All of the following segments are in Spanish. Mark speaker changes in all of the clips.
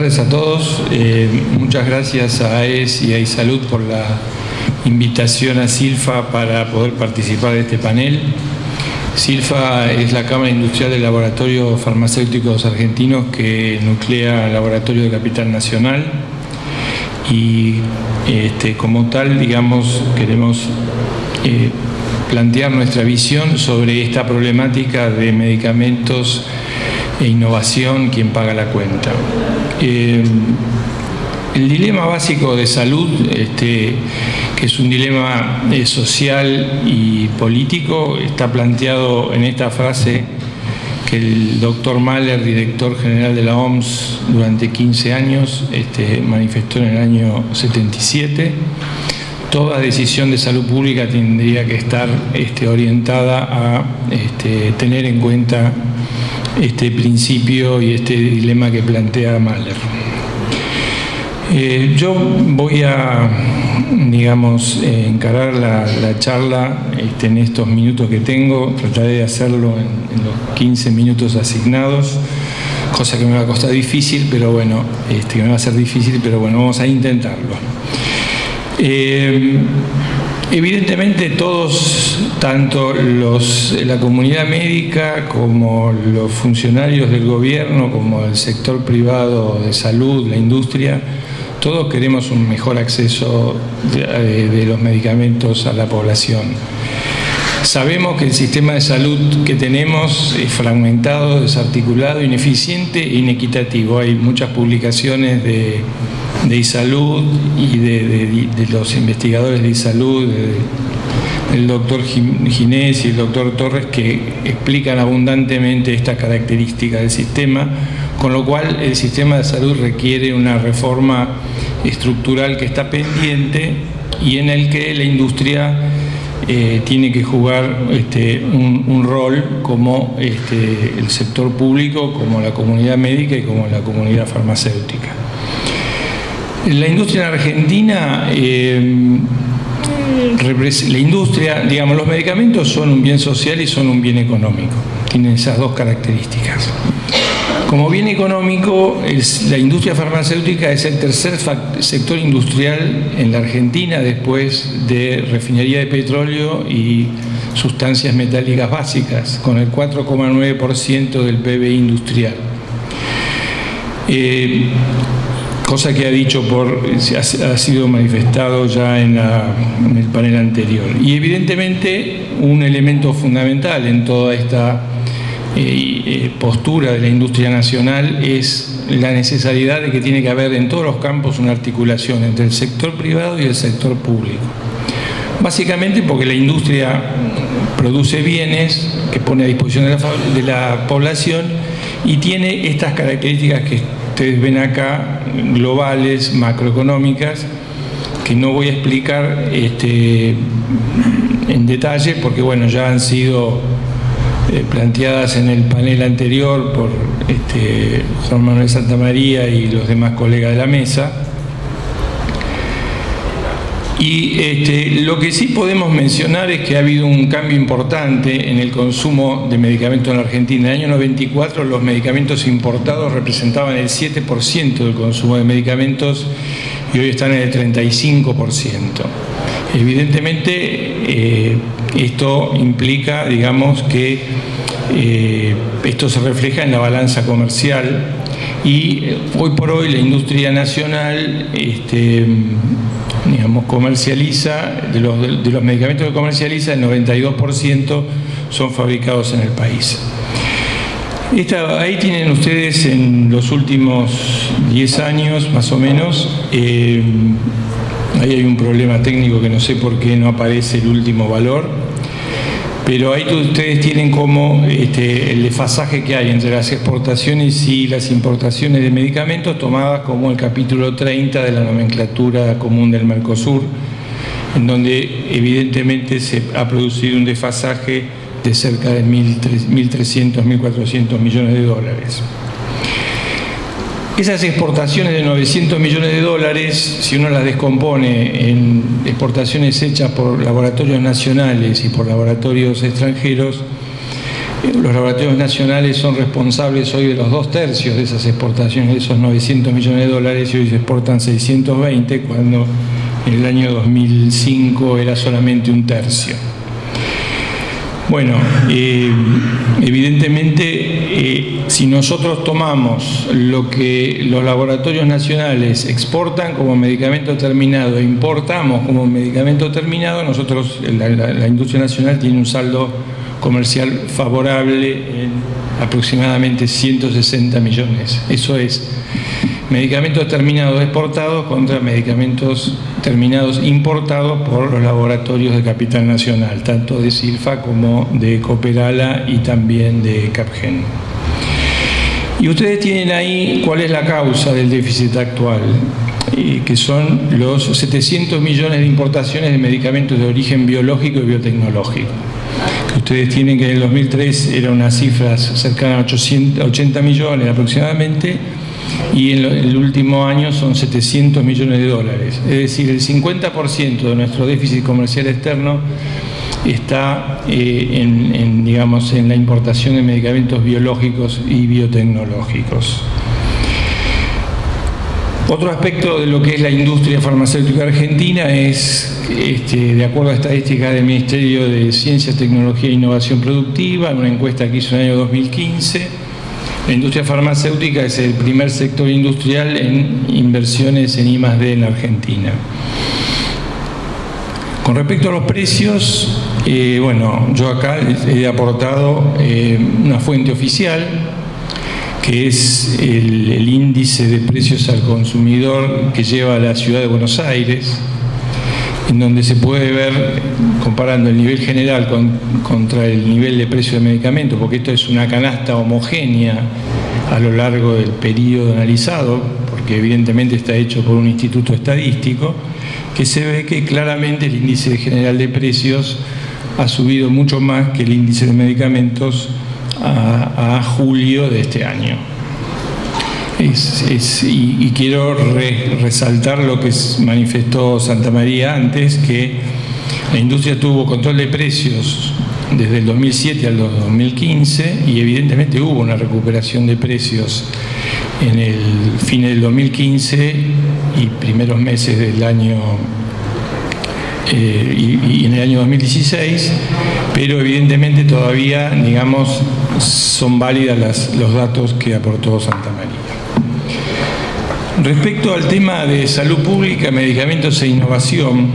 Speaker 1: tardes a todos. Muchas gracias a AES y a iSalud por la invitación a SILFA para poder participar de este panel. SILFA es la Cámara Industrial de Laboratorios Farmacéuticos Argentinos que nuclea el Laboratorio de Capital Nacional y como tal, digamos, queremos plantear nuestra visión sobre esta problemática de medicamentos e innovación, quién paga la cuenta. El dilema básico de salud, que es un dilema social y político, está planteado en esta frase que el doctor Mahler, director general de la OMS durante 15 años, manifestó en el año 77. Toda decisión de salud pública tendría que estar orientada a tener en cuenta este principio y este dilema que plantea Mahler. Yo voy a, digamos, encarar la charla en estos minutos que tengo. Trataré de hacerlo en los 15 minutos asignados, cosa que me va a costar difícil, pero bueno, que me va a ser difícil, pero bueno, vamos a intentarlo. Evidentemente todos, tanto la comunidad médica como los funcionarios del gobierno, como el sector privado de salud, la industria, todos queremos un mejor acceso de los medicamentos a la población. Sabemos que el sistema de salud que tenemos es fragmentado, desarticulado, ineficiente e inequitativo. Hay muchas publicaciones de iSalud y de los investigadores de iSalud, el doctor Ginés y el doctor Torres, que explican abundantemente esta característica del sistema, con lo cual el sistema de salud requiere una reforma estructural que está pendiente y en el que la industria tiene que jugar un rol como el sector público, como la comunidad médica y como la comunidad farmacéutica. La industria en Argentina, la industria, digamos, los medicamentos son un bien social y son un bien económico. Tienen esas dos características. Como bien económico, la industria farmacéutica es el tercer sector industrial en la Argentina después de refinería de petróleo y sustancias metálicas básicas, con el 4,9% del PBI industrial. Cosa que ha sido manifestado ya en el panel anterior. Y evidentemente un elemento fundamental en toda esta postura de la industria nacional es la necesidad de que tiene que haber en todos los campos una articulación entre el sector privado y el sector público. Básicamente porque la industria produce bienes que pone a disposición de la población y tiene estas características que ustedes ven acá, globales, macroeconómicas, que no voy a explicar en detalle porque bueno, ya han sido planteadas en el panel anterior por Juan Manuel Santamaría y los demás colegas de la mesa. Y lo que sí podemos mencionar es que ha habido un cambio importante en el consumo de medicamentos en la Argentina. En el año 94 los medicamentos importados representaban el 7% del consumo de medicamentos y hoy están en el 35%. Evidentemente esto implica, digamos, que esto se refleja en la balanza comercial y hoy por hoy la industria nacional digamos, comercializa, de los medicamentos que comercializa, el 92% son fabricados en el país. Ahí tienen ustedes en los últimos 10 años, más o menos, ahí hay un problema técnico que no sé por qué no aparece el último valor, pero ahí ustedes tienen como el desfasaje que hay entre las exportaciones y las importaciones de medicamentos tomadas como el capítulo 30 de la nomenclatura común del Mercosur, en donde evidentemente se ha producido un desfasaje de cerca de 1.300, 1.400 millones de dólares. Esas exportaciones de 900 millones de dólares, si uno las descompone en exportaciones hechas por laboratorios nacionales y por laboratorios extranjeros, Los laboratorios nacionales son responsables hoy de los 2/3 de esas exportaciones, de esos 900 millones de dólares, y hoy se exportan 620, cuando en el año 2005 era solamente 1/3. Bueno, evidentemente, si nosotros tomamos lo que los laboratorios nacionales exportan como medicamento terminado e importamos como medicamento terminado, nosotros, la industria nacional tiene un saldo comercial favorable en aproximadamente 160 millones. Eso es medicamentos terminados exportados contra medicamentos terminados importados por los laboratorios de capital nacional, tanto de Silfa como de Cooperala y también de Capgen. Y ustedes tienen ahí cuál es la causa del déficit actual, que son los 700 millones de importaciones de medicamentos de origen biológico y biotecnológico. Ustedes tienen que en el 2003 eran unas cifras cercanas a 80 millones aproximadamente, y en el último año son 700 millones de dólares. Es decir, el 50% de nuestro déficit comercial externo está digamos, en la importación de medicamentos biológicos y biotecnológicos. Otro aspecto de lo que es la industria farmacéutica argentina es, de acuerdo a estadísticas del Ministerio de Ciencia, Tecnología e Innovación Productiva, en una encuesta que hizo en el año 2015, la industria farmacéutica es el primer sector industrial en inversiones en I+D en la Argentina. Con respecto a los precios, bueno, yo acá he aportado una fuente oficial, que es el índice de precios al consumidor que lleva la ciudad de Buenos Aires, en donde se puede ver, comparando el nivel general contra el nivel de precio de medicamentos, porque esto es una canasta homogénea a lo largo del periodo analizado, porque evidentemente está hecho por un instituto estadístico, que se ve que claramente el índice general de precios ha subido mucho más que el índice de medicamentos a julio de este año. Y quiero resaltar lo que manifestó Santa María antes, que la industria tuvo control de precios desde el 2007 al 2015, y evidentemente hubo una recuperación de precios en el fin del 2015 y primeros meses del año y en el año 2016, pero evidentemente todavía, digamos, son válidas los datos que aportó Santa María. Respecto al tema de salud pública, medicamentos e innovación,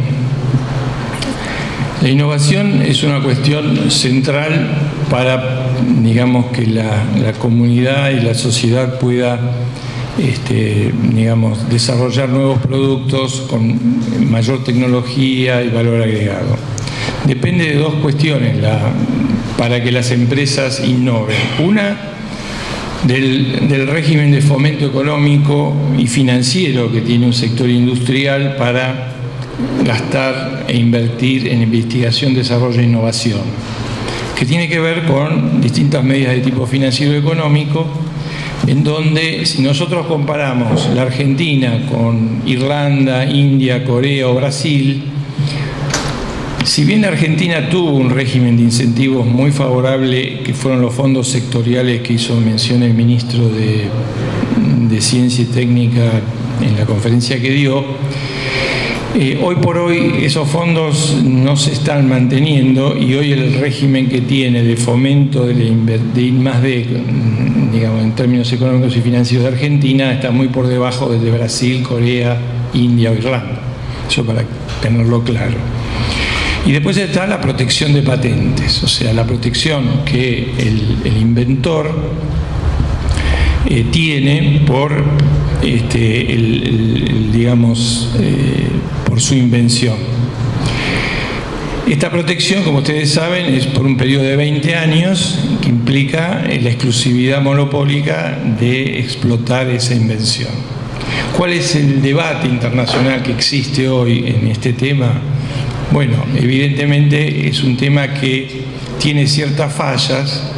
Speaker 1: la innovación es una cuestión central para, digamos, que la comunidad y la sociedad pueda digamos, desarrollar nuevos productos con mayor tecnología y valor agregado. Depende de dos cuestiones para que las empresas innoven. Una, del régimen de fomento económico y financiero que tiene un sector industrial para gastar e invertir en investigación, desarrollo e innovación, que tiene que ver con distintas medidas de tipo financiero y económico, en donde, si nosotros comparamos la Argentina con Irlanda, India, Corea o Brasil, si bien la Argentina tuvo un régimen de incentivos muy favorable, que fueron los fondos sectoriales que hizo mención el ministro de Ciencia y Técnica en la conferencia que dio, hoy por hoy esos fondos no se están manteniendo, y hoy el régimen que tiene de fomento de I+D, digamos, en términos económicos y financieros de Argentina, está muy por debajo del de Brasil, Corea, India o Irlanda. Eso para tenerlo claro. Y después está la protección de patentes, o sea, la protección que el inventor tiene por, digamos, por su invención. Esta protección, como ustedes saben, es por un periodo de 20 años, que implica la exclusividad monopólica de explotar esa invención. ¿Cuál es el debate internacional que existe hoy en este tema? Bueno, evidentemente es un tema que tiene ciertas fallas,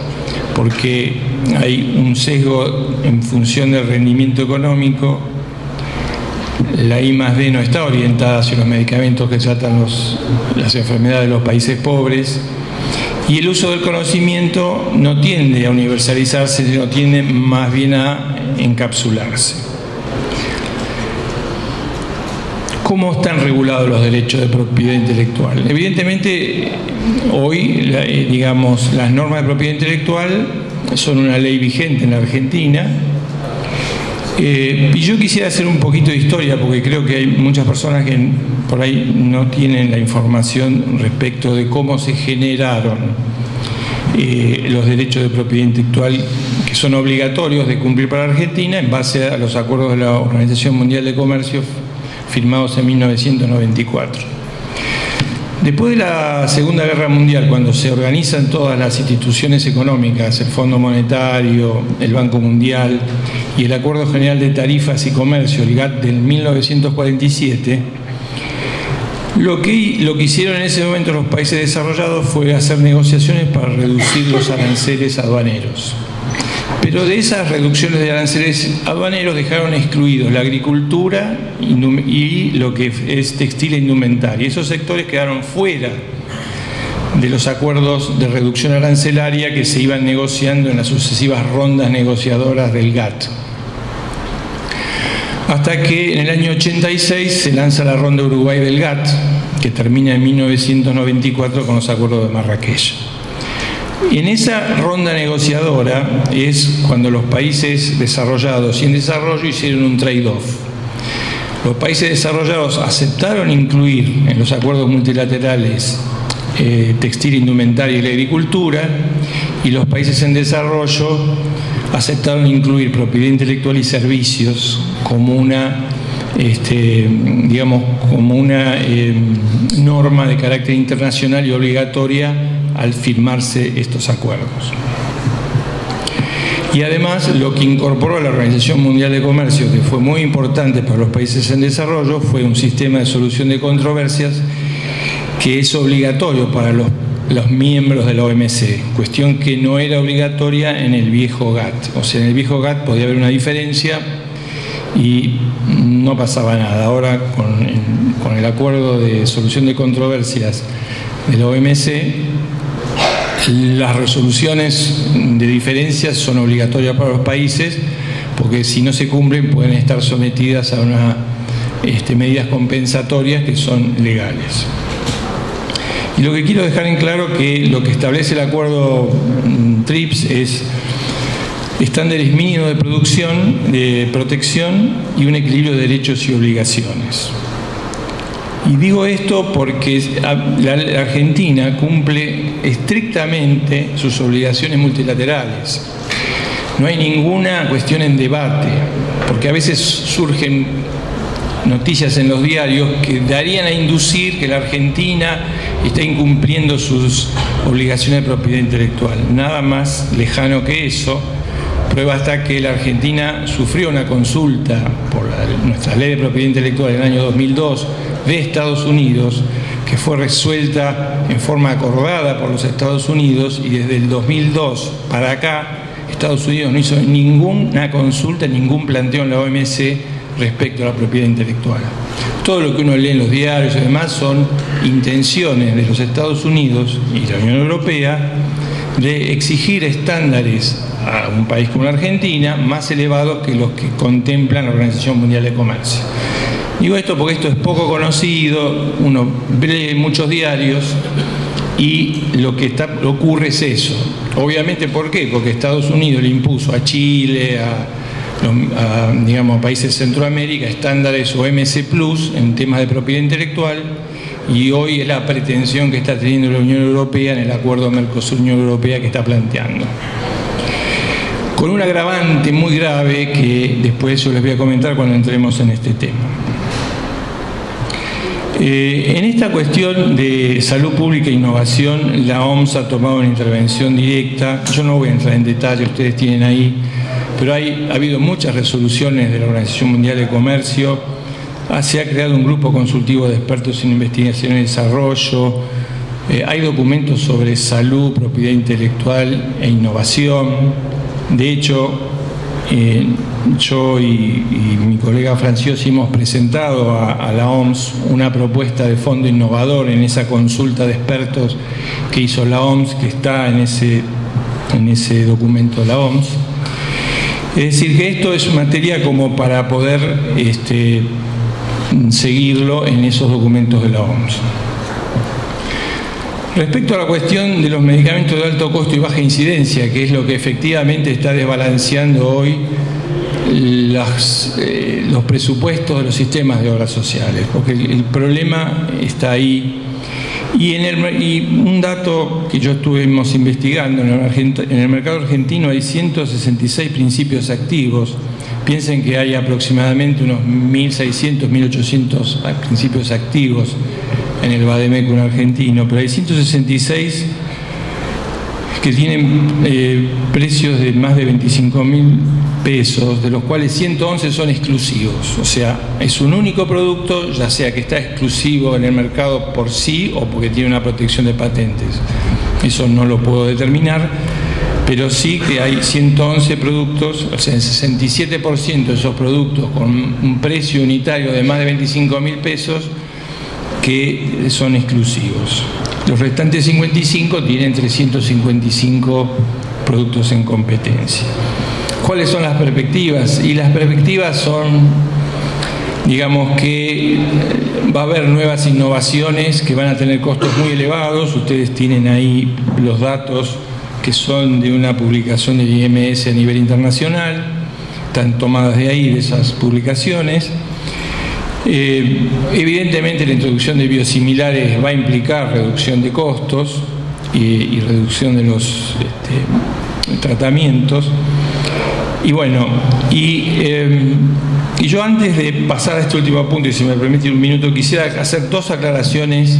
Speaker 1: porque hay un sesgo en función del rendimiento económico. La I+D no está orientada hacia los medicamentos que tratan las enfermedades de los países pobres, Y el uso del conocimiento no tiende a universalizarse, sino tiende más bien a encapsularse. ¿Cómo están regulados los derechos de propiedad intelectual? Evidentemente, hoy, digamos, las normas de propiedad intelectual son una ley vigente en la Argentina. Y yo quisiera hacer un poquito de historia, porque creo que hay muchas personas que por ahí no tienen la información respecto de cómo se generaron los derechos de propiedad intelectual, que son obligatorios de cumplir para Argentina en base a los acuerdos de la Organización Mundial de Comercio firmados en 1994. Después de la Segunda Guerra Mundial, cuando se organizan todas las instituciones económicas, el Fondo Monetario, el Banco Mundial y el Acuerdo General de Tarifas y Comercio, el GATT del 1947, lo que hicieron en ese momento los países desarrollados fue hacer negociaciones para reducir los aranceles aduaneros. Pero de esas reducciones de aranceles aduaneros dejaron excluidos la agricultura y lo que es textil e indumentaria. Esos sectores quedaron fuera de los acuerdos de reducción arancelaria que se iban negociando en las sucesivas rondas negociadoras del GATT. Hasta que en el año 86 se lanza la ronda Uruguay del GATT, que termina en 1994 con los acuerdos de Marrakech. En esa ronda negociadora es cuando los países desarrollados y en desarrollo hicieron un trade-off. Los países desarrollados aceptaron incluir en los acuerdos multilaterales textil, indumentaria y la agricultura, y los países en desarrollo aceptaron incluir propiedad intelectual y servicios como una, norma de carácter internacional y obligatoria al firmarse estos acuerdos. Y además, lo que incorporó a la Organización Mundial de Comercio, que fue muy importante para los países en desarrollo, fue un sistema de solución de controversias que es obligatorio para los miembros de la OMC, cuestión que no era obligatoria en el viejo GATT. O sea, en el viejo GATT podía haber una diferencia y no pasaba nada. Ahora, con el acuerdo de solución de controversias de la OMC, las resoluciones de diferencias son obligatorias para los países, porque si no se cumplen pueden estar sometidas a unas medidas compensatorias que son legales. Y lo que quiero dejar en claro que lo que establece el acuerdo TRIPS es estándares mínimos de producción, de protección y un equilibrio de derechos y obligaciones. Y digo esto porque la Argentina cumple estrictamente sus obligaciones multilaterales. No hay ninguna cuestión en debate, porque a veces surgen noticias en los diarios que darían a inducir que la Argentina está incumpliendo sus obligaciones de propiedad intelectual. Nada más lejano que eso. Prueba está que la Argentina sufrió una consulta por nuestra ley de propiedad intelectual en el año 2002 de Estados Unidos, que fue resuelta en forma acordada por los Estados Unidos, y desde el 2002 para acá Estados Unidos no hizo ninguna consulta, ningún planteo en la OMC respecto a la propiedad intelectual. Todo lo que uno lee en los diarios y demás son intenciones de los Estados Unidos y la Unión Europea de exigir estándares a un país como la Argentina más elevados que los que contemplan la Organización Mundial de Comercio. Digo esto porque esto es poco conocido, uno lee muchos diarios y lo que ocurre es eso. Obviamente, ¿por qué? Porque Estados Unidos le impuso a Chile, a países de Centroamérica, estándares OMC Plus en temas de propiedad intelectual, y hoy es la pretensión que está teniendo la Unión Europea en el acuerdo Mercosur-Unión Europea que está planteando. Con un agravante muy grave que después yo les voy a comentar cuando entremos en este tema. En esta cuestión de salud pública e innovación, la OMS ha tomado una intervención directa. Yo no voy a entrar en detalle, ustedes tienen ahí, pero ha habido muchas resoluciones de la Organización Mundial de Comercio. Se ha creado un grupo consultivo de expertos en investigación y desarrollo. Hay documentos sobre salud, propiedad intelectual e innovación. De hecho, yo y mi colega Franciosi hemos presentado a la OMS una propuesta de fondo innovador en esa consulta de expertos que hizo la OMS, que está en ese documento de la OMS. Es decir, que esto es materia como para poder seguirlo en esos documentos de la OMS. Respecto a la cuestión de los medicamentos de alto costo y baja incidencia, que es lo que efectivamente está desbalanceando hoy los presupuestos de los sistemas de obras sociales, porque el problema está ahí. Y un dato que yo estuvimos investigando, en el mercado argentino hay 166 principios activos. Piensen que hay aproximadamente unos 1.600, 1.800 principios activos en el Vademecum argentino, pero hay 166 que tienen precios de más de 25.000 pesos, de los cuales 111 son exclusivos. O sea, es un único producto, ya sea que está exclusivo en el mercado por sí o porque tiene una protección de patentes. Eso no lo puedo determinar, pero sí que hay 111 productos, o sea, el 67% de esos productos con un precio unitario de más de 25.000 pesos que son exclusivos. Los restantes 55 tienen 355 productos en competencia. ¿Cuáles son las perspectivas? Y las perspectivas son, digamos, que va a haber nuevas innovaciones que van a tener costos muy elevados. Ustedes tienen ahí los datos que son de una publicación del IMS a nivel internacional, están tomadas de ahí, de esas publicaciones. Evidentemente la introducción de biosimilares va a implicar reducción de costos y reducción de los tratamientos. Y bueno, y yo antes de pasar a este último punto, y si me permite un minuto, quisiera hacer dos aclaraciones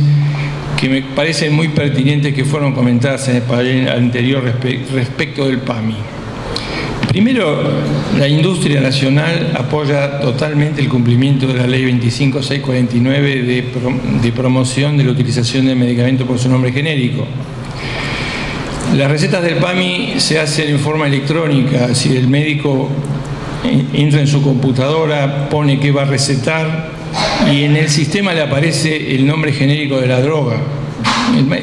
Speaker 1: que me parecen muy pertinentes, que fueron comentadas en el panel anterior respecto del PAMI. Primero, la industria nacional apoya totalmente el cumplimiento de la Ley 25649 de promoción de la utilización de medicamentos por su nombre genérico. Las recetas del PAMI se hacen en forma electrónica. Si el médico entra en su computadora, pone qué va a recetar y en el sistema le aparece el nombre genérico de la droga.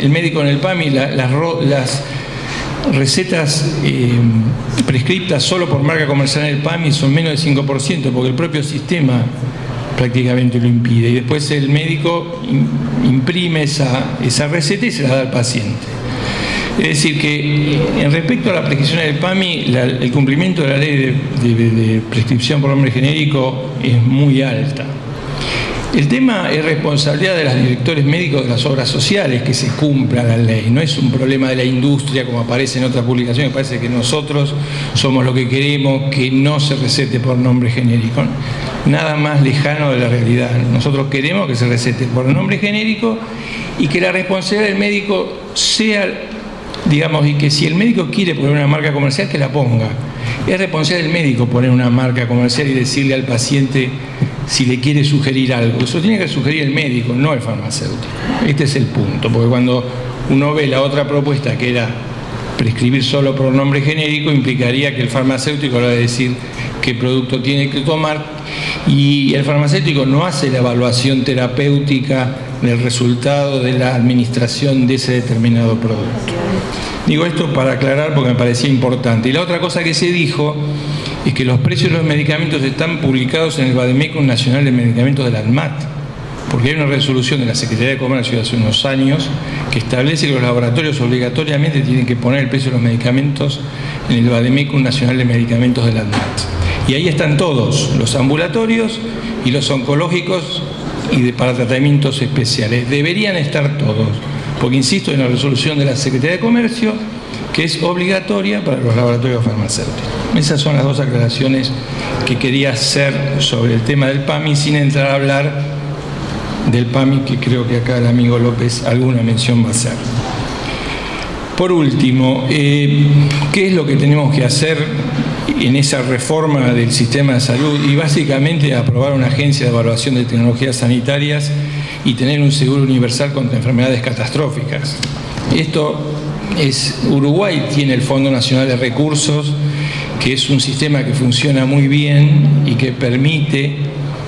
Speaker 1: El médico en el PAMI, las recetas prescriptas solo por marca comercial en el PAMI son menos del 5%, porque el propio sistema prácticamente lo impide. Y después el médico imprime esa receta y se la da al paciente. Es decir, que en respecto a la prescripción del PAMI, el cumplimiento de la ley de prescripción por nombre genérico es muy alta. El tema es responsabilidad de los directores médicos de las obras sociales que se cumpla la ley. No es un problema de la industria, como aparece en otras publicaciones. Parece que nosotros somos los que queremos que no se recete por nombre genérico. Nada más lejano de la realidad. Nosotros queremos que se recete por nombre genérico y que la responsabilidad del médico sea, digamos, y que si el médico quiere poner una marca comercial, que la ponga. Es responsabilidad del médico poner una marca comercial y decirle al paciente si le quiere sugerir algo. Eso tiene que sugerir el médico, no el farmacéutico. Este es el punto, porque cuando uno ve la otra propuesta, que era prescribir solo por nombre genérico, implicaría que el farmacéutico le va a decir qué producto tiene que tomar, y el farmacéutico no hace la evaluación terapéutica del resultado de la administración de ese determinado producto. Digo esto para aclarar porque me parecía importante. Y la otra cosa que se dijo es que los precios de los medicamentos están publicados en el Vademecum Nacional de Medicamentos de la ANMAT, porque hay una resolución de la Secretaría de Comercio de hace unos años que establece que los laboratorios obligatoriamente tienen que poner el precio de los medicamentos en el Vademecum Nacional de Medicamentos de la ANMAT. Y ahí están todos, los ambulatorios y los oncológicos y para tratamientos especiales. Deberían estar todos, porque insisto, en la resolución de la Secretaría de Comercio, que es obligatoria para los laboratorios farmacéuticos. Esas son las dos aclaraciones que quería hacer sobre el tema del PAMI, sin entrar a hablar del PAMI, que creo que acá el amigo López alguna mención va a hacer. Por último, ¿qué es lo que tenemos que hacer en esa reforma del sistema de salud? Y básicamente aprobar una agencia de evaluación de tecnologías sanitarias y tener un seguro universal contra enfermedades catastróficas. Uruguay tiene el Fondo Nacional de Recursos que es un sistema que funciona muy bien y que permite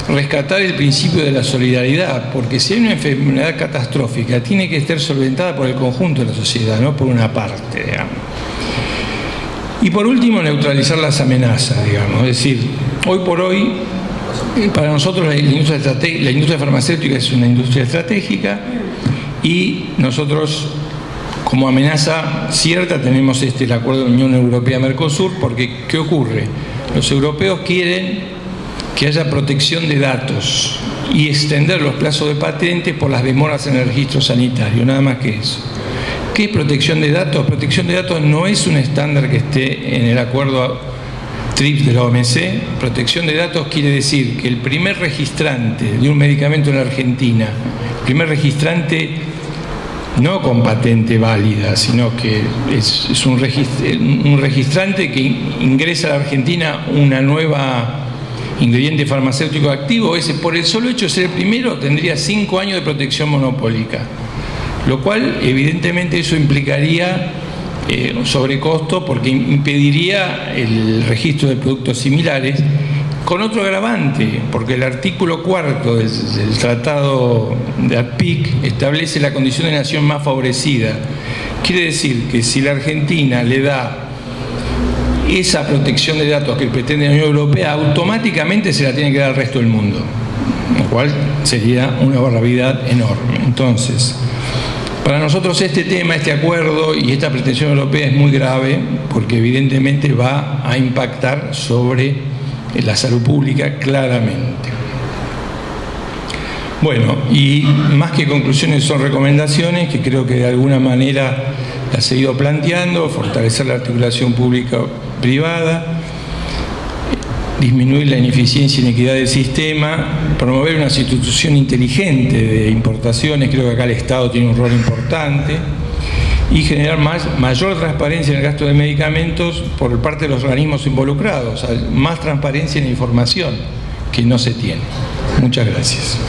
Speaker 1: rescatar el principio de la solidaridad, porque si hay una enfermedad catastrófica, tiene que estar solventada por el conjunto de la sociedad, no por una parte, digamos. Y por último, neutralizar las amenazas, digamos. Es decir, hoy por hoy, para nosotros la industria farmacéutica es una industria estratégica y nosotros, como amenaza cierta, tenemos el acuerdo de Unión Europea-Mercosur, porque ¿qué ocurre? Los europeos quieren que haya protección de datos y extender los plazos de patentes por las demoras en el registro sanitario, nada más que eso. ¿Qué es protección de datos? Protección de datos no es un estándar que esté en el acuerdo TRIPS de la OMC. Protección de datos quiere decir que el primer registrante de un medicamento en la Argentina, el primer registrante no con patente válida, sino que es un registrante que ingresa a la Argentina una nueva ingrediente farmacéutico activo, ese por el solo hecho de ser el primero tendría 5 años de protección monopólica, lo cual evidentemente eso implicaría un sobrecosto porque impediría el registro de productos similares, con otro agravante, porque el artículo 4 del Tratado de ADPIC establece la condición de nación más favorecida. Quiere decir que si la Argentina le da esa protección de datos que pretende la Unión Europea, automáticamente se la tiene que dar al resto del mundo, lo cual sería una barbaridad enorme. Entonces, para nosotros este tema, este acuerdo y esta pretensión europea es muy grave porque evidentemente va a impactar sobre la salud pública claramente. Bueno, y más que conclusiones son recomendaciones que creo que de alguna manera las he ido planteando: fortalecer la articulación pública-privada, disminuir la ineficiencia y inequidad del sistema, promover una sustitución inteligente de importaciones, creo que acá el Estado tiene un rol importante, y generar mayor transparencia en el gasto de medicamentos por parte de los organismos involucrados, más transparencia en la información que no se tiene. Muchas gracias.